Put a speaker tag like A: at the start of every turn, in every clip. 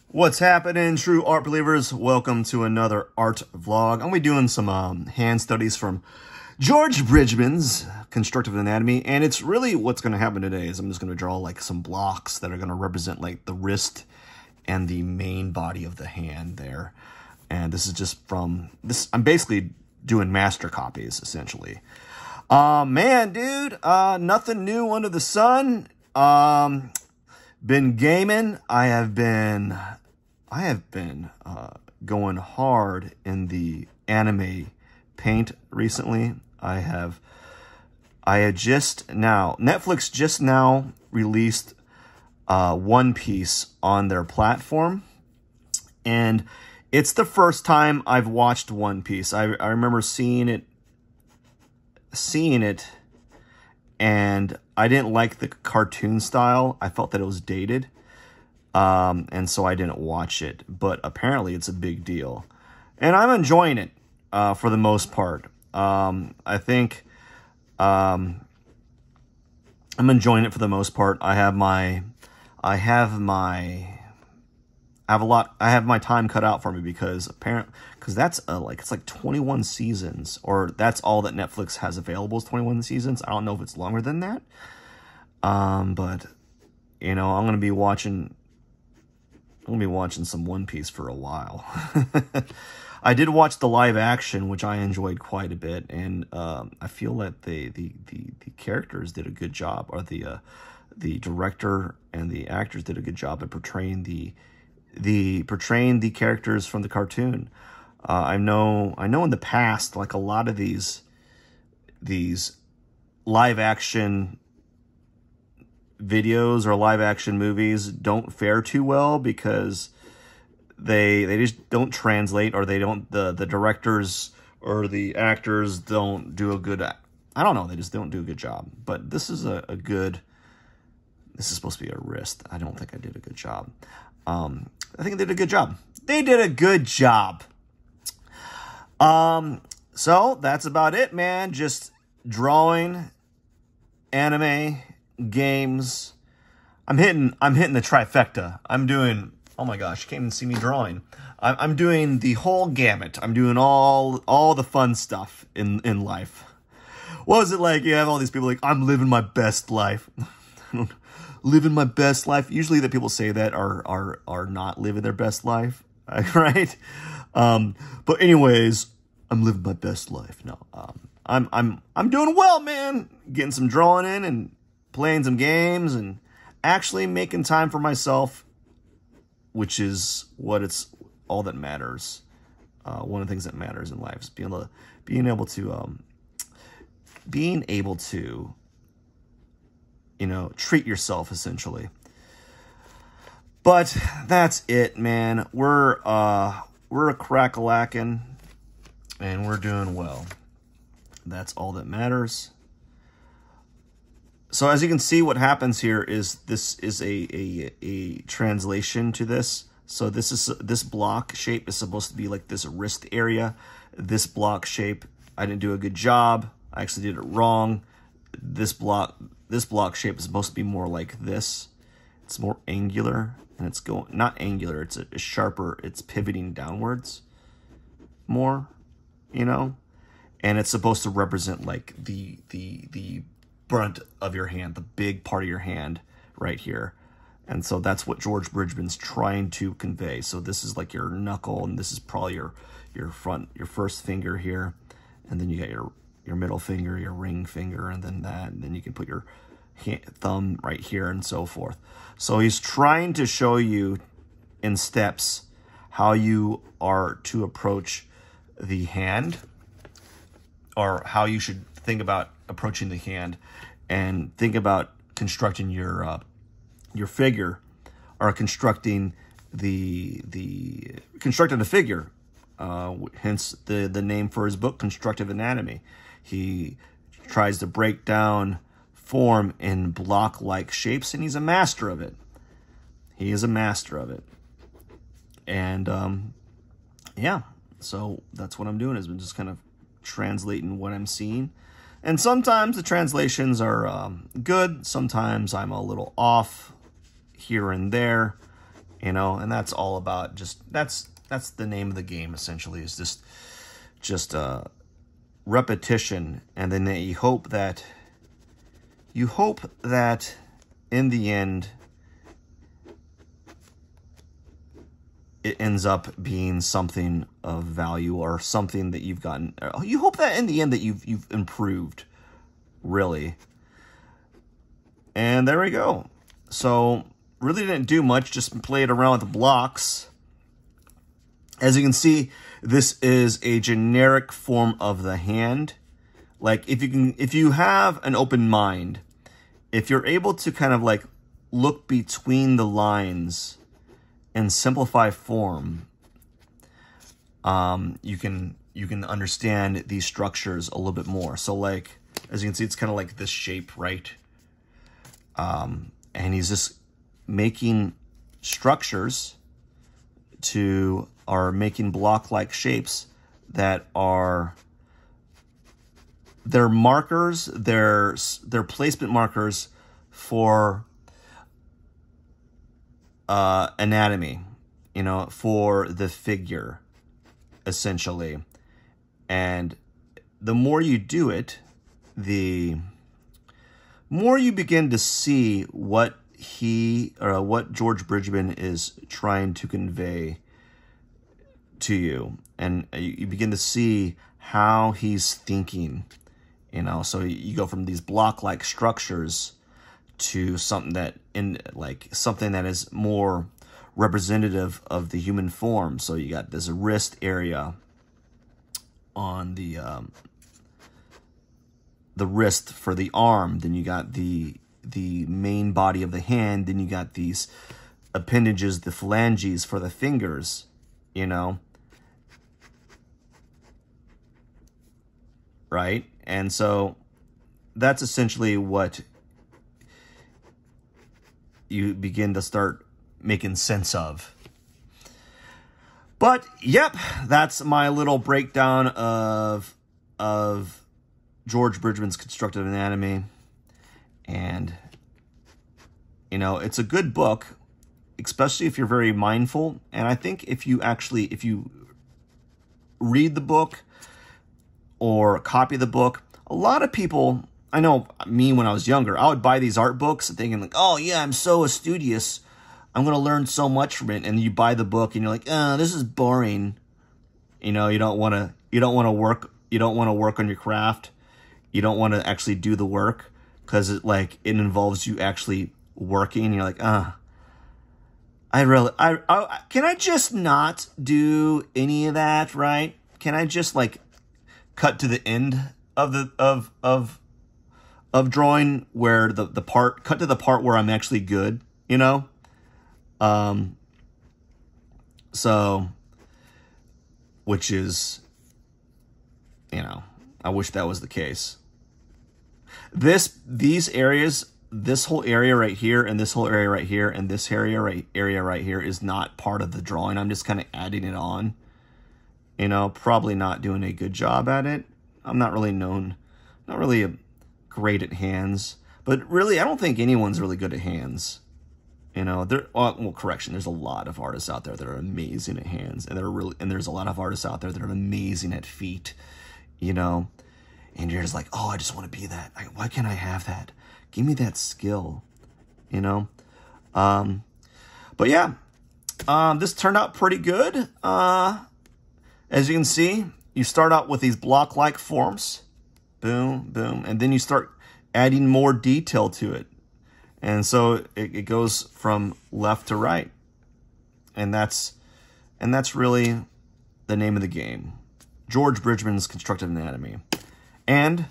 A: What's happening, true art believers? Welcome to another art vlog. I'm going to be doing some hand studies from George Bridgman's Constructive Anatomy, and it's really what's going to happen today is I'm just going to draw like some blocks that are going to represent like the wrist and the main body of the hand there. And this is just from this. I'm basically doing master copies essentially. Man, dude, nothing new under the sun. Been gaming. I have been going hard in the anime paint recently. Netflix just now released One Piece on their platform, and it's the first time I've watched One Piece. I remember seeing it, and I didn't like the cartoon style. I felt that it was dated, and so I didn't watch it. But apparently it's a big deal, and I'm enjoying it for the most part. I think I'm enjoying it for the most part. I have my time cut out for me because that's it's like 21 seasons, or that's all that Netflix has available is 21 seasons. I don't know if it's longer than that. But you know, I'm gonna be watching some One Piece for a while. I did watch the live action, which I enjoyed quite a bit, and I feel that the characters did a good job, or the director and the actors did a good job at portraying the characters from the cartoon. I know in the past, like a lot of these live action videos or live action movies don't fare too well because they just don't translate, or the directors or the actors don't do a good, I don't know, they just don't do a good job. But this is this is supposed to be a wrist. I don't think I did a good job. I think they did a good job. They did a good job. So that's about it, man. Just drawing, anime, games. I'm hitting the trifecta. I'm doing, oh my gosh, you can't even see me drawing. I'm doing the whole gamut. I'm doing all the fun stuff in life. What was it like? You have all these people like, I'm living my best life. Living my best life. Usually the people say that are not living their best life, right? But anyways, I'm living my best life. No, I'm doing well, man. Getting some drawing in and playing some games and actually making time for myself, which is all that matters. One of the things that matters in life is being able to you know, treat yourself essentially. But that's it, man. We're a crack-a-lackin', and we're doing well. That's all that matters. So as you can see, what happens here is this is a translation to this. So this block shape is supposed to be like this wrist area. This block shape, I didn't do a good job. I actually did it wrong. This block shape is supposed to be more like this. It's more angular, and it's not angular, it's a sharper, it's pivoting downwards more, you know? And it's supposed to represent like the brunt of your hand, the big part of your hand right here. And so that's what George Bridgman's trying to convey. So this is like your knuckle, and this is probably your first finger here, and then you got your middle finger, your ring finger, and then that, and then you can put your thumb right here and so forth. So he's trying to show you in steps how you are to approach the hand, or how you should think about approaching the hand, and think about constructing your figure, or constructing the figure. Hence the name for his book, Constructive Anatomy. He tries to break down form in block-like shapes, and he's a master of it. He is a master of it. And yeah, so that's what I'm doing, is I'm just kind of translating what I'm seeing. And sometimes the translations are good. Sometimes I'm a little off here and there. you know, and that's all about just, that's the name of the game, essentially, is just repetition. And then you hope that in the end, it ends up being something of value, or something that you've gotten. You hope that in the end that you've improved, really. And there we go. So really didn't do much, just played around with the blocks. As you can see, this is a generic form of the hand. Like, if you have an open mind, if you're able to kind of like look between the lines and simplify form, you can understand these structures a little bit more. So like, as you can see, it's kind of like this shape, right? And he's just making structures are making block-like shapes that are, they're markers, they're placement markers for anatomy, you know, for the figure, essentially. And the more you do it, the more you begin to see what what George Bridgman is trying to convey to you, and you begin to see how he's thinking, you know. So you go from these block-like structures to something that is more representative of the human form. So you got this wrist area on the wrist for the arm, then you got the main body of the hand, then you got these appendages, the phalanges for the fingers, you know, right? And so that's essentially what you begin to start making sense of. But yep, that's my little breakdown of George Bridgman's Constructive Anatomy. And, you know, it's a good book, especially if you're very mindful. And I think if you read the book or copy the book, a lot of people, I know me when I was younger, I would buy these art books thinking like, oh yeah, I'm so studious, I'm going to learn so much from it. And you buy the book and you're like, oh, this is boring. You know, you don't want to work on your craft. You don't want to actually do the work, because it involves you actually working. And you're like, can I just not do any of that, right? Can I just like cut to the end of drawing where cut to the part where I'm actually good, you know? So, which is, you know, I wish that was the case. These areas, this whole area right here, and this whole area right here, and this area right here is not part of the drawing. I'm just kind of adding it on. You know, probably not doing a good job at it. I'm not really great at hands, but really, I don't think anyone's really good at hands. You know, well, correction, there's a lot of artists out there that are amazing at hands, and there's a lot of artists out there that are amazing at feet, you know. And you're just like, oh, I just want to be that. Why can't I have that? Give me that skill, you know? But yeah, this turned out pretty good. As you can see, you start out with these block-like forms. Boom, boom. And then you start adding more detail to it. And so it goes from left to right. And that's really the name of the game. George Bridgman's Constructive Anatomy. And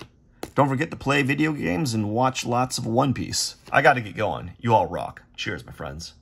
A: don't forget to play video games and watch lots of One Piece. I got to get going. You all rock. Cheers, my friends.